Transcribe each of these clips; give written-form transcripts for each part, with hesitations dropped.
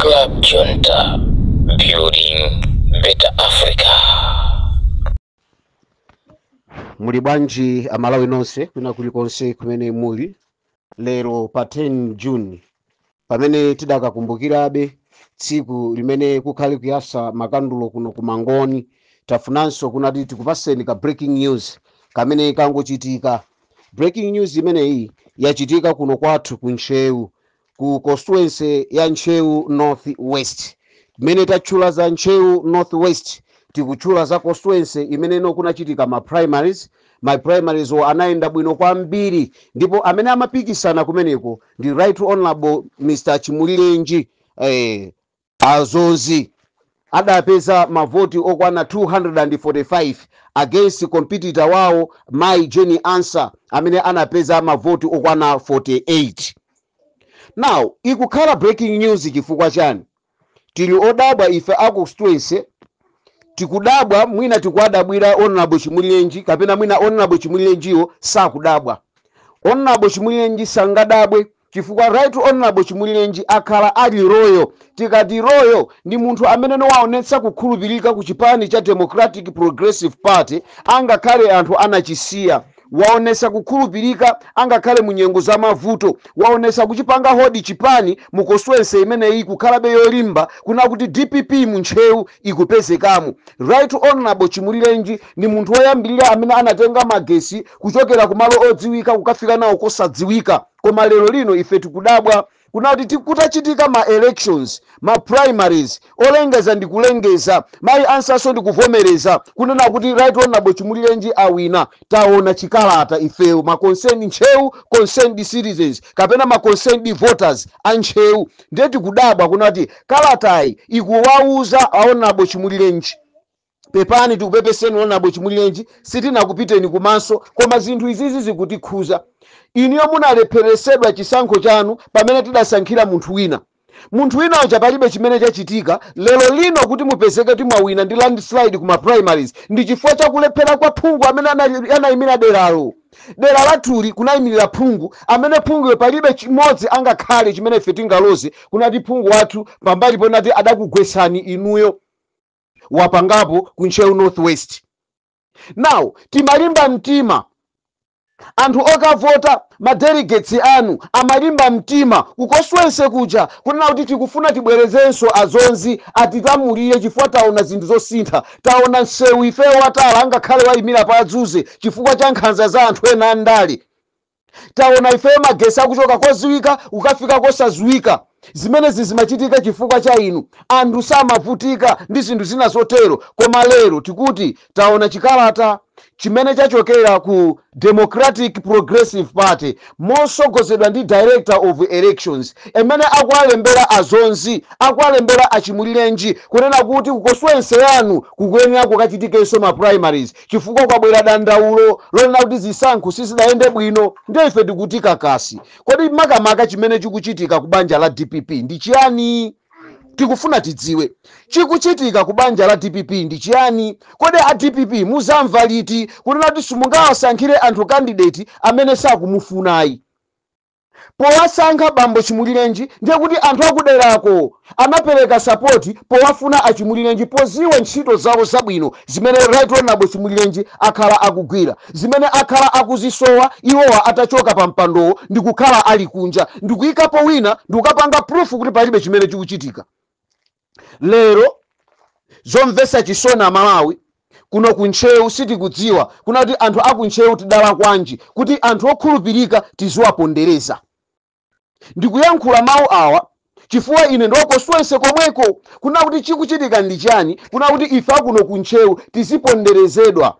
Club Junta, building better Africa. Muli bwanji amalawi nonse kuna kulikonse kumene muli lero pa 10 June pamene tidakakumbukirabe tsiku limene kukhali kuyasa makandulo kuno kumangoni. Tafunanso kunati tikupaseni ka breaking news kamene kangochitika. Breaking news imeneyi yachitika kuno kwathu ku Nchewu, ku constituency ya Nchewu North West. Mene tachula za Nchewu North West tikuchula za constituency imene kunachitika ma primaries anaenda bwino kwambiri, ndipo amene amapikisana kumeneko ndi Right Honorable Mr. Chimulilenji Azonzi. Adapeza mavoti okwana 245 against competitor wawo Mai Jenny Answer amene anapeza mavoti okwana 48. Now ikukhala breaking news chifukwa chani? Tili odabwa ife constituency, tikudabwa mwina tikuadabwira Honorable Chimulilenji kapena mwina Honorable Chimulilenjiwo sakudabwa. Honorable Chimulilenji sangadabwe chifukwa Right Honorable Chimulilenji akhala ali royal. Tikati royal ndi munthu amene waonetsa kukhulupirika ku chipani cha Democratic Progressive Party, angakhale anthu anachisiya. Waonesa kukhulupirika angakhale munyengo za mavuto, waonesa kuchipanga hodi chipani mu constituency imeneyi kukhalabe yolimba kuna kuti DPP mu Nchewu ikupezekamo. Right Honorable Chimulilenji ni munthu woyambirira amene anatenga magesi kuchokera kumalo odziwika kukafika nawo kosadziwika. Koma lero lino ife tikudabwa kunati kutachitika ma elections, ma primaries, olengeza ndi kulengeza, Mai Answer ndi kuvomereza kunena kuti Right Honorable Chimulilenji awina. Taona chikalata ifeyo ma concerned Nchewu, concerned citizens kapena ma concerned voters a Nchewu, ndeti kudabwa kunati kalatayi ikuwauza Honorable Chimulilenji pepani tikupepeseni Honorable Chimulilenji sitina kupiteni kumaso, koma zinthu izizi zikutikhuza. Iniyo munalepheresedwa chisankho chanu pamene tidasankhira munthu wina. Munthu wina uja palibe chimene chachitika. Lero lino kuti mupezeke timawina ndi landslide kuma primaries ndi chifukwa chakulephera kwa phungu amene anayimira deralo. Dera lathuli kunayimirira phungu amene phungu palibe chimodzi angakhale chimene ife tingaloze kunati phungu wathu pambali ponati adakugwesani inuyo wapangapo ku Nchewu North West. Now timalimba mtima anthu okavota ma delegates anu amalimba mtima kukoswense kuja kunena kuti tikufuna tibwerezenso Azonzi atitamulire chifukwa taona zinthu zosintha. Taona nsewu ifeyo watala angakhale wayimira pa adzuze chifukwa cha nkhanza za anthu ena andale. Taona ifeyo magesi akuchoka koziwika ukafika kosaziwika. Zimenezi zimachitika chifukwa cha inu. Anthu samavutika ndi zinthu zina zotero. Koma lero tikuti taona chikalata chimene chachokera ku Democratic Progressive Party mosogozedwa ndi Director of Elections emene akualembera Azonzi, akualembera Achimulilenji kunena kuti kukoswense yanu kukuyenera kukachitikenso ma primaries chifukwa kwabwera dandaulo lonena kuti zisankho sizidayende bwino. Ndiye ife tikutika kasi. Kodi makamaka chimene chikuchitika ku banja la DPP ndi chiyani? Tikufuna tidziwe chikuchitika ku banja la DPP ndi chiyani. Kodi a DPP muzamva liti kunena kuti simungawasankhire anthu candidate amene sakumufunayi? Powasankha bambo Chimulilenji ndiye kuti anthu akuderako anapereka support powafuna Achimulilenji poziwa ntchito zawo zabwino zimene Right Honorable Chimulilenji akhala akugwira, zimene akhala akuzisowa iwowa atachoka pa mpandowo ndi kukhala ali kunja ndi kuyikapo wina ndi kukapanga proof kuti palibe chimene chikuchitika. Lero zomvesa chisoni Malawi kuno ku Nchewu sitikudziwa kuna kuti anthu aku Nchewu tidala kwanji kuti anthu okhulupirika tiziwapondereza. Ndikuyankhula mawu awa chifukwa ine ndokoswense komweko kuna kuti chikuchitika ndi chani, kuna kuti ife kuno ku Nchewu tiziponderezedwa.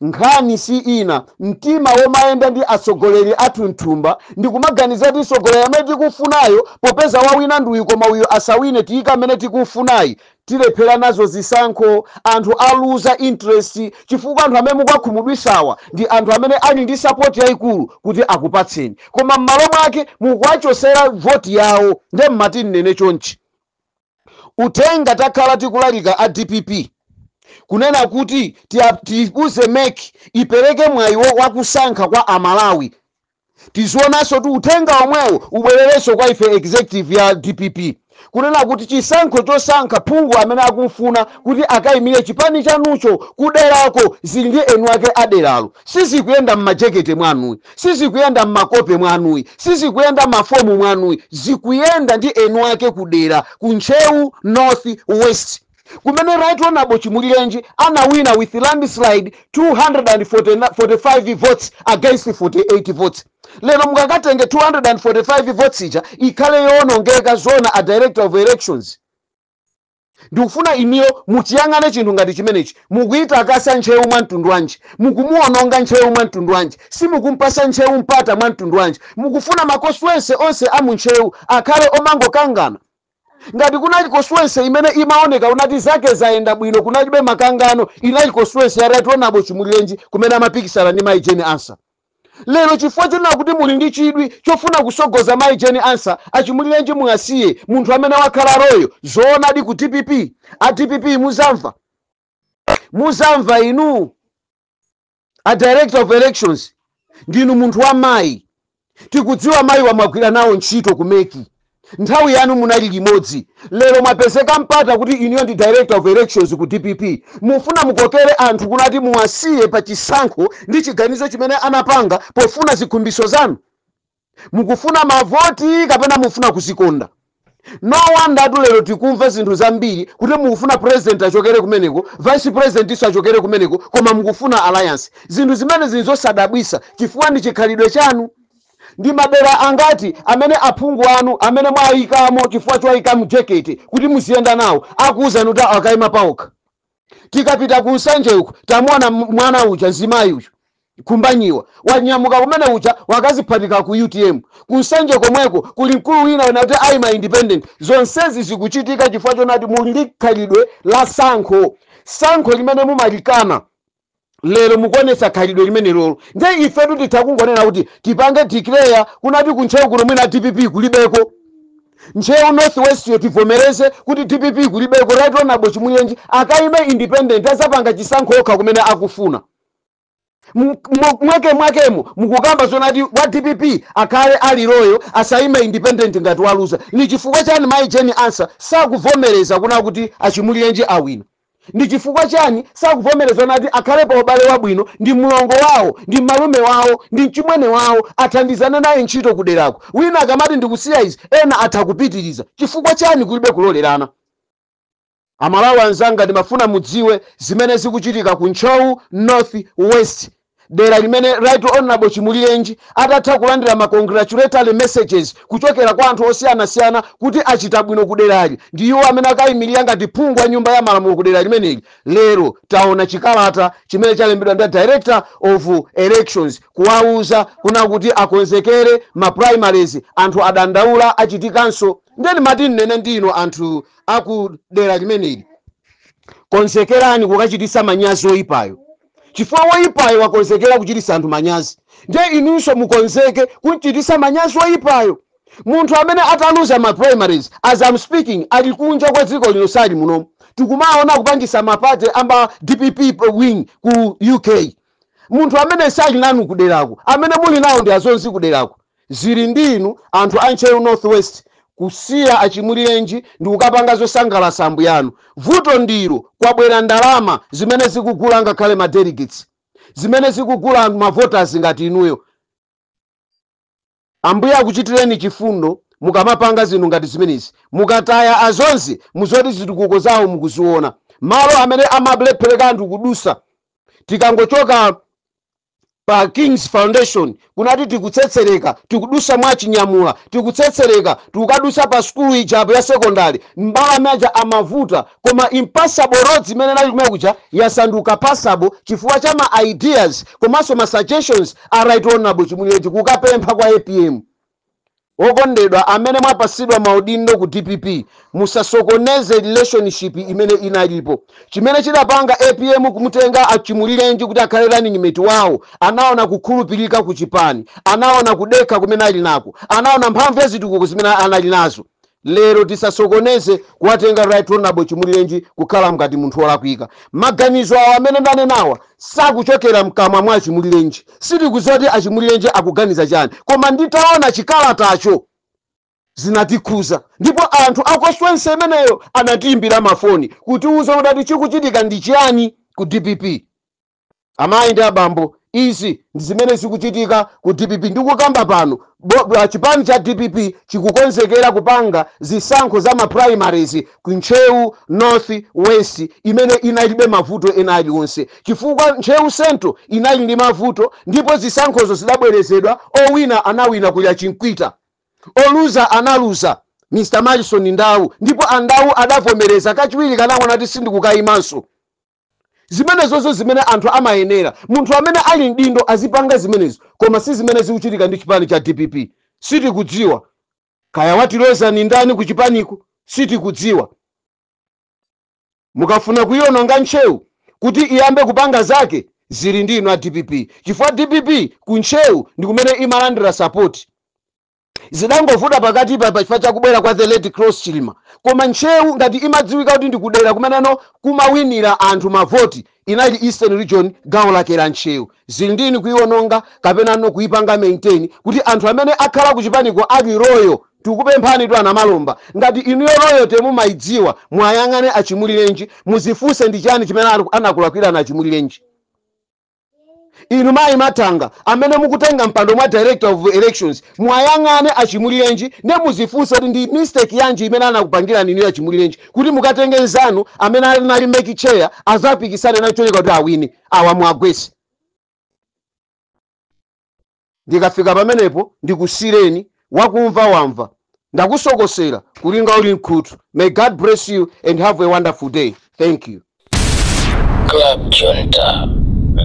Nkhani si ina, mtima womayenda ndi atsogoleri athu mthumba ndi kumaganiza kuti atsogoleri amene tikufunayo popeza wawina nduyi koma uyo asawine tiyika amene tikufunayi tilephera nazo zisankho. Anthu aluza interest chifukwa anthu amene mukakhumudwisawa ndi anthu amene ali ndi support yayikulu kuti akupatseni, koma m'malo mwake mukuwachosera voti yawo. Ndiye mmati nene chonchi utenga takhala tikulalika a DPP kunena kuti tiuze MEC ipereke mwayi wakusankha kwa Amalawi. tizionanso tu uthenga omwewo ubwererenso kwa ife executive ya DPP kunena kuti chisankho chosankha phungu amene akumfuna kuti akayimire chipani chanucho kuderako zili ndi enu ake aderalo. Sizikuyenda m'majekete mwanuyi, sizikuyenda m'makope mwanuyi, sizikuyenda m'mafomu mwanuyi, zikuyenda ndi enu ake kudera kunchewu North West kumene Right Honorable Chimulirenji anawina with landslide 245 votes against 48 votes. Lero mukakatenge 245 votes ija ikhale yowonongeka zona a director of elections. Ndikufuna iniyo mutiyang'ane chinthu ngati chimenechi, mukuyita akasa nchewu mwa mtundu wanji, mukumuwononga nchewu mwa mtundu wanji, simukumpasa nchewu mpata mwa mtundu wanji, mukufuna makonstituency onse amu nchewu akhale omangokangana. Ngati kunali constituency imene imaoneka unati zake zaenda bwino kunalibe makangano, inali constituency ya Right Honorable Chimulirenji kumene amapikisana ndi Mai Jeni Ansa. Lero chifukwa chonena kuti muli ndi chidwi chofuna kusogoza Mai Jeni Ansa, Achimulirenji mwasiye munthu amene wakhala royo zoonadi ku DPP. A DPP muzamva inu a director of elections ndinu munthu wa mayi, tikudziwa mayi wamagwira nawo ntchito kumeki, nthawi yanu munali limodzi. Lero mwapezeka mpata kuti iniyo ndi director of elections ku DPP, mufuna mukokere anthu kunati muwasiye pa chisankho ndi chiganizo chimene anapanga pofuna zikhumbiso zanu. Mukufuna mavoti kapena mufuna kuzikonda? No wonder lero tikumva zinthu zambiri kuti mukufuna president achokere kumeneko, vice president iso achokere kumeneko, koma mukufuna alliance. Zinthu zimene zinizosadabwisa chifukwa ndi chikhalidwe chanu. Ndi madera angati amene aphungu anu amene mwayikamo chifukwa choyika mjeketi kuti muziyenda nawo akuuza nuti akayima paokha. Tikapita ku Nsanje uko tamuona mwana uja Nzimayi uja kumbanyiwa wanyamuka kumene uja wakaziphatika ku UTM. Ku Nsanje komweko kuli mkulu wina unati ayima independent. Zonsezi zikuchitika chifukwa chonati muli khalidwe la sankho limene mumalikana. Lero mukonesa khalidwe limene lolo nde ifetu titakungonena kuti tipange declare kunati kunchewu kuno mwina DPP kulibeko, nchewu North West yo tivomereze kuti DPP kulibeko, Right Honorable Chimulirenji akayime independent azapanga chisankho okha kumene akufuna. Mwakemo mukukamba zonati wa DPP akhale ali royo asayime independent ngati waluza. Ni chifukwa chani Mai Jeni Ansa sakuvomereza kuna kuti Achimulirenji awina? Ndi chifukwa chani sakuvomereza nati akhale pa ubale wabwino ndi mlongo wawo ndi malume wawo ndi mchimwene wawo athandizane naye ntchito kuderako? Wina akamati ndikusiya izi ena atakupitiriza. Chifukwa chani kulibe kulolerana? Amalawi anzanga ndimafuna mudziwe zimene zikuchitika ku Nchowu North West, dera limene Right Honorable Chimulirenji atatha kulandira ma congratulatory messages kuchokera kwa anthu osiyanasiyana kuti achita bwino kuderali. Ndi iwo amene akayimirira ngati phungu wa nyumba ya malamulo kudera limeneli. Lero taona chikalata chimene chalembedwa ndi director of elections kuwauza kuna kuti akonzekere ma primaries, anthu adandaula achitikanso. Ndeni mati nene ndino anthu akudera limeneli, konzekerani kukachitisa manyazi oyipayo. Chifukwa woyipayo wakonzekera kuchitisa anthu manyazi, nde inunso mukonzeke kuchitisa manyazi oyipayo. Munthu amene ataluza ma primaries as I'm speaking ali kunja kwa dziko lino sali muno. Tikumaona kupangisa mapate amba DPP wing ku UK. Munthu amene sali nanu kuderako, amene muli nawo ndi azonzi kuderako. Zili ndinu anthu a Nchewu North West kusiya Achimulirenji ndi kukapanga zosangalatsa ambu yanu. Vuto ndiro kwabwera ndalama zimene zikugula ngakhale ma delegates, zimene zikugula anthu ma voters ngati inuyo. Ambuya akuchitireni chifundo mukamapanga zinthu ngati zimenezi. Mukataya azonzi muzoti zitukuko zawo mukuziona. Malo amene amablephereka anthu kudusa. Tikangochoka pa King's Foundation kunati tikutsetsereka, tikudusa mwa Chinyamula, tikutsetsereka, tukadusa pa school ijapo ya secondary, mbala meja amavuta, koma impassable roads imene nali kumekuja yasanduka passable chifukwa cha ma ideas komanso ma suggestions a Right Honorable Chimulirenji kukapempha kwa APM. Okondedwa amene mwapasidwa maudindo ku DPP, musasokoneze relationship imene inalipo. Chimene chidapanga APM kumutenga Achimulirenji kuti akhale running mate wawo, anaona kukhulupirika ku chipani, anaona kudekha kumene ali nako, anaona mphamvu ya zitukuko zimene anali nazo. lero tisasokoneze kuwatenga right honorable Chimulirenji kukhala mkati munthu wolakwika. Maganizo awo amene ndanenawa sakuchokera mkamwa mwa Chimulirenji. Sitikudziwa kuti Chimulirenji akuganiza chani, koma nditaona chikalatacho zinatikhuza, ndipo anthu a constituency imeneyo anatiimbira mafoni kutiuza kuti chikuchitika ndi chiyani ku DPP. Amayi ndi abambo, izi ndi zimene zikuchitika ku DPP. Ndikukamba pano chipani cha DPP chikukonzekera kupanga zisankho za ma primaries ku Nchewu North West imene inalibe mavuto ena aliwonse, chifukwa Nchewu Central inali ndi mavuto, ndipo zisankhozo zidabwerezedwa. Owina anawina kulya Chinkwita, oluza analuza Mr. Madison Ndau, ndipo Andau adavomereza kachiwiri kanang'ona kuti sindikukayimanso. Zimenezo zimene anthu amayenera, munthu amene ali mdindo azipanga zimenezo, koma si zimene zikuchitika ndi chipani cha DPP. Sitikudziwa kaya watiloza ni ndani ku chipaniku, sitikudziwa. Mukafuna kuyiononga Nchewu kuti iyambe kupanga zake, zili ndino a DPP, chifukwa DPP ku Nchewu ndi kumene imalandira support. Zidangovuta pakati pa chifukwa chakubwera kwa the Red Cross Chilima, koma Nchewu ngati imadziwika kuti ndikudera kumeneno kumawinira anthu mavoti, inali Eastern Region gawo lake la Nchewu. Zili ndini kuiononga kapena no kuipanga maintain kuti anthu amene akhala ku chipaniko ali royo. Tikupemphani tu ana Malomba, ngati inuyo royo temumayidziwa, mwayang'ane a Chimulirenji, muzifunse ndi chani chimene anakulakwira na Chimulirenji. Inu mayi Matanga amene mukutenga mpando mwa director of elections, mwayang'ane a Chimulirenji ne muzifunse kuti ndi mistake yanji imene anakupangira ninu ya Chimulirenji kuti mukatenge nzanu amene anali make chair azapikisane na choneka kuti awine awa mwagwesi. Ndikafika pamenepo ndikusireni, wakumva wamva, ndakusokosera kulinga uli mkhutu. May God bless you and have a wonderful day. Thank you. Club Junta,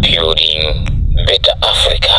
building better Africa.